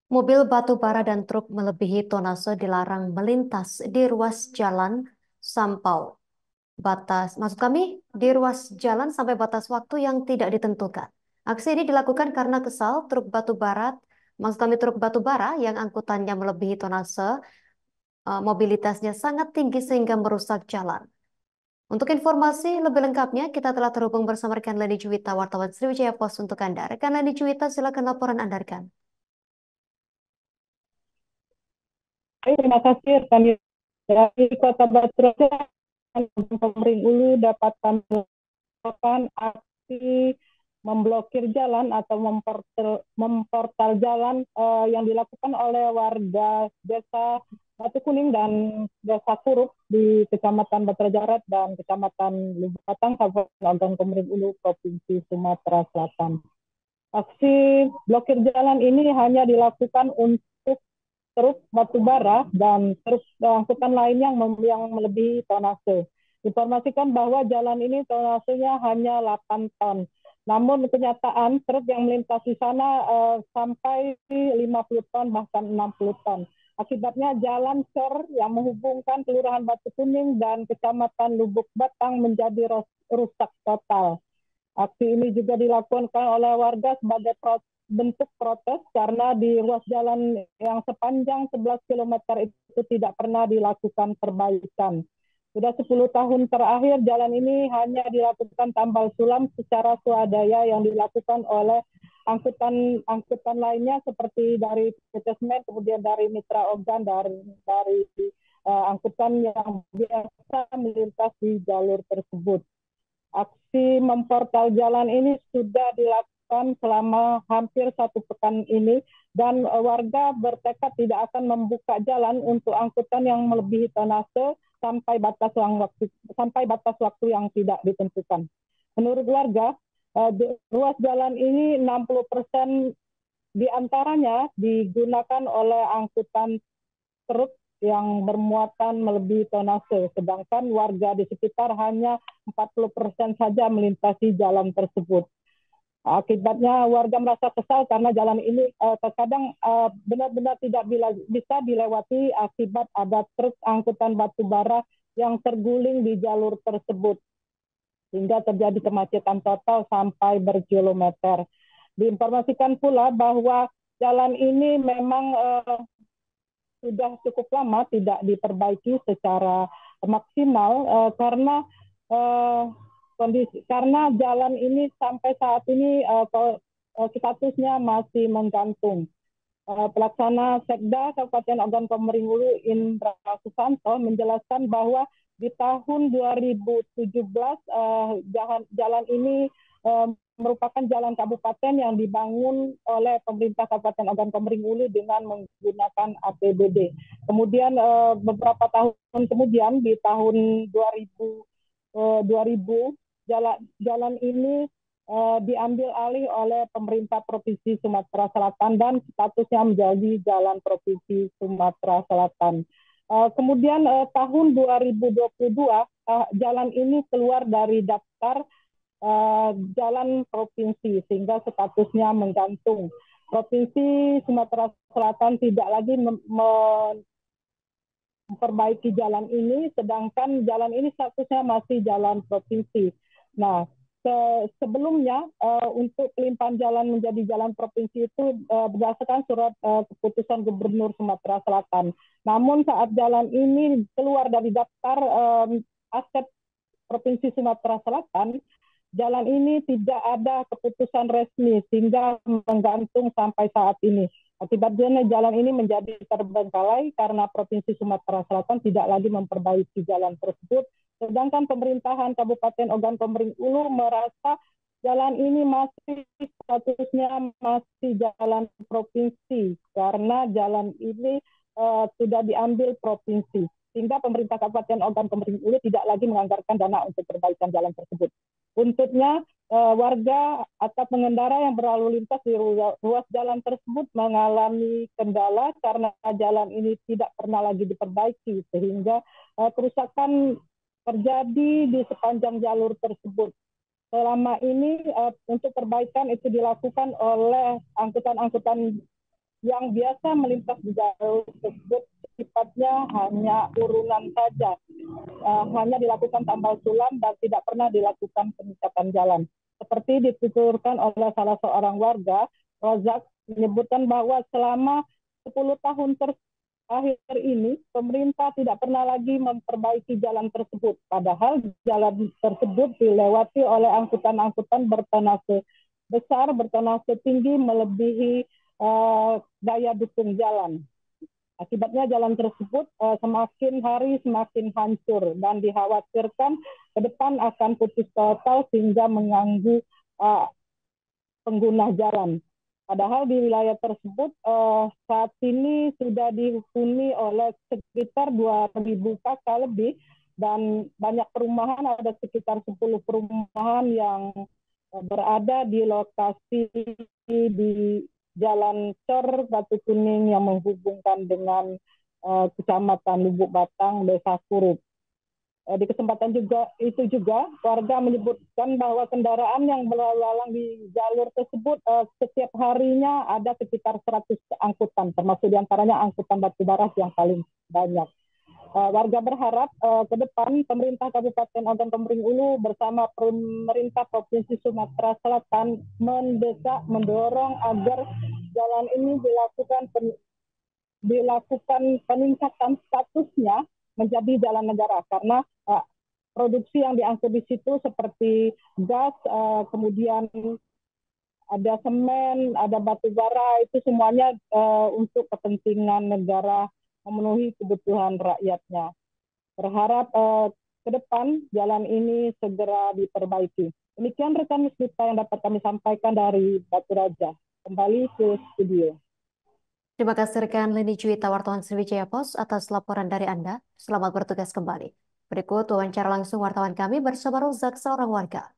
Mobil batu bara dan truk melebihi tonase dilarang melintas di ruas jalan Sampau. Maksud kami, di ruas jalan sampai batas waktu yang tidak ditentukan. Aksi ini dilakukan karena kesal maksud kami truk batu bara yang angkutannya melebihi tonase, mobilitasnya sangat tinggi sehingga merusak jalan. Untuk informasi lebih lengkapnya, kita telah terhubung bersama rekan Leni Juwita, wartawan Sriwijaya Pos untuk Anda. Rekan Leni Juwita, silakan laporan Anda, rekan. Terima kasih kami dari Kota Batu Komering Ulu dapat kami lakukan aksi memblokir jalan atau memportal jalan yang dilakukan oleh warga Desa Batu Kuning dan Desa Kurup di Kecamatan Batrajarat dan Kecamatan Lubuk Batang, Kabupaten Ogan Komering Ulu, Provinsi Sumatera Selatan. Aksi blokir jalan ini hanya dilakukan untuk truk batubara dan truk angkutan lain yang melebihi tonase. Informasikan bahwa jalan ini tonasenya hanya 8 ton. Namun kenyataan truk yang melintas di sana sampai 50 ton bahkan 60 ton. Akibatnya jalan SER yang menghubungkan Kelurahan Batu Kuning dan Kecamatan Lubuk Batang menjadi rusak total. Aksi ini juga dilakukan oleh warga sebagai bentuk protes karena di ruas jalan yang sepanjang 11 km itu tidak pernah dilakukan perbaikan. Sudah 10 tahun terakhir jalan ini hanya dilakukan tambal sulam secara swadaya yang dilakukan oleh angkutan lainnya seperti dari PT Semen, kemudian dari Mitra Ogan, dari angkutan yang biasa melintas di jalur tersebut. Aksi memportal jalan ini sudah dilakukan selama hampir 1 pekan ini dan warga bertekad tidak akan membuka jalan untuk angkutan yang melebihi tonase sampai batas waktu yang tidak ditentukan. Menurut warga, ruas jalan ini 60% diantaranya digunakan oleh angkutan truk yang bermuatan melebihi tonase, sedangkan warga di sekitar hanya 40% saja melintasi jalan tersebut. Akibatnya warga merasa kesal karena jalan ini terkadang benar-benar tidak bisa dilewati akibat ada truk angkutan batu bara yang terguling di jalur tersebut, sehingga terjadi kemacetan total sampai berkilometer. Diinformasikan pula bahwa jalan ini memang sudah cukup lama tidak diperbaiki secara maksimal karena jalan ini sampai saat ini statusnya masih menggantung. Pelaksana Sekda Kabupaten Ogan Komering Ulu Indra Susanto menjelaskan bahwa di tahun 2017 jalan ini merupakan jalan kabupaten yang dibangun oleh pemerintah Kabupaten Ogan Komering Ulu dengan menggunakan APBD. Kemudian beberapa tahun kemudian di tahun 2000 jalan ini diambil alih oleh pemerintah Provinsi Sumatera Selatan dan statusnya menjadi jalan Provinsi Sumatera Selatan. Kemudian tahun 2022 jalan ini keluar dari daftar jalan provinsi sehingga statusnya menggantung. Provinsi Sumatera Selatan tidak lagi memperbaiki jalan ini, sedangkan jalan ini statusnya masih jalan provinsi. Nah, sebelumnya untuk pelimpahan jalan menjadi jalan provinsi itu berdasarkan surat keputusan Gubernur Sumatera Selatan. Namun saat jalan ini keluar dari daftar aset Provinsi Sumatera Selatan, jalan ini tidak ada keputusan resmi sehingga menggantung sampai saat ini. Akibatnya jalan ini menjadi terbengkalai karena Provinsi Sumatera Selatan tidak lagi memperbaiki jalan tersebut. Sedangkan pemerintahan Kabupaten Ogan Komering Ulu merasa jalan ini masih statusnya masih jalan provinsi karena jalan ini sudah diambil provinsi. Sehingga pemerintah Kabupaten Ogan Komering Ulu tidak lagi menganggarkan dana untuk perbaikan jalan tersebut. Untuknya warga atau pengendara yang berlalu lintas di ruas jalan tersebut mengalami kendala karena jalan ini tidak pernah lagi diperbaiki sehingga kerusakan terjadi di sepanjang jalur tersebut. Selama ini untuk perbaikan itu dilakukan oleh angkutan-angkutan yang biasa melintas di jalur tersebut sifatnya hanya urunan saja, hanya dilakukan tambal sulam dan tidak pernah dilakukan peningkatan jalan. Seperti dituturkan oleh salah seorang warga, Rozak menyebutkan bahwa selama 10 tahun terakhir ini pemerintah tidak pernah lagi memperbaiki jalan tersebut. Padahal jalan tersebut dilewati oleh angkutan-angkutan bertonase besar, bertonase tinggi melebihi daya dukung jalan. Akibatnya jalan tersebut semakin hari semakin hancur dan dikhawatirkan ke depan akan putus total sehingga mengganggu pengguna jalan. Padahal di wilayah tersebut saat ini sudah dihuni oleh sekitar 2.000 kakak lebih dan banyak perumahan, ada sekitar 10 perumahan yang berada di lokasi di Jalan Cor Batu Kuning yang menghubungkan dengan Kecamatan Lubuk Batang, Desa Kurup. Di kesempatan itu juga warga menyebutkan bahwa kendaraan yang berlalu lalang di jalur tersebut setiap harinya ada sekitar 100 angkutan, termasuk diantaranya angkutan batubara yang paling banyak. Warga berharap ke depan pemerintah Kabupaten Ogan Komering Ulu bersama pemerintah Provinsi Sumatera Selatan mendorong agar jalan ini dilakukan peningkatan statusnya menjadi jalan negara, karena produksi yang diangkut di situ seperti gas, kemudian ada semen, ada batu bara, itu semuanya untuk kepentingan negara memenuhi kebutuhan rakyatnya. Berharap ke depan jalan ini segera diperbaiki. Demikian rekan Musbita yang dapat kami sampaikan dari Batu Raja. Kembali ke studio. Terima kasih rekan Leni Juwita, wartawan Sriwijaya Pos atas laporan dari Anda. Selamat bertugas kembali. Berikut wawancara langsung wartawan kami bersama Rozak, seorang warga.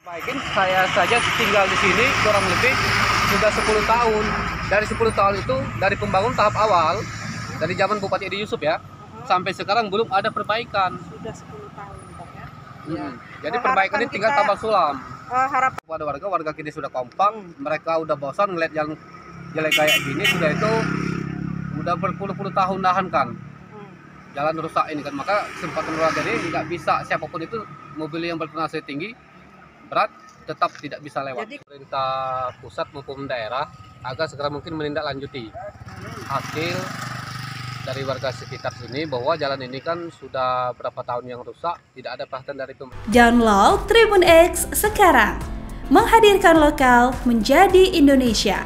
Baikin, saya saja tinggal di sini kurang lebih sudah 10 tahun. Dari 10 tahun itu, dari pembangunan tahap awal, dari zaman Bupati Edi Yusuf ya, sampai sekarang belum ada perbaikan. Sudah 10 tahun, Pak ya. Jadi perbaikan ini tinggal tambal sulam. Harap Kepada warga kini sudah kompak, mereka udah bosan ngeliat jalan jelek kayak gini, sudah itu udah berpuluh-puluh tahun nahan kan. Jalan rusak ini kan, maka kesempatan warga ini nggak bisa, siapapun itu mobil yang bertonase tinggi, berat, tetap tidak bisa lewat. Jadi, pemerintah pusat maupun daerah agar segera mungkin menindaklanjuti hasil dari warga sekitar sini bahwa jalan ini kan sudah berapa tahun yang rusak, tidak ada perhatian dari pemerintah. Download Tribun X sekarang, menghadirkan lokal menjadi Indonesia.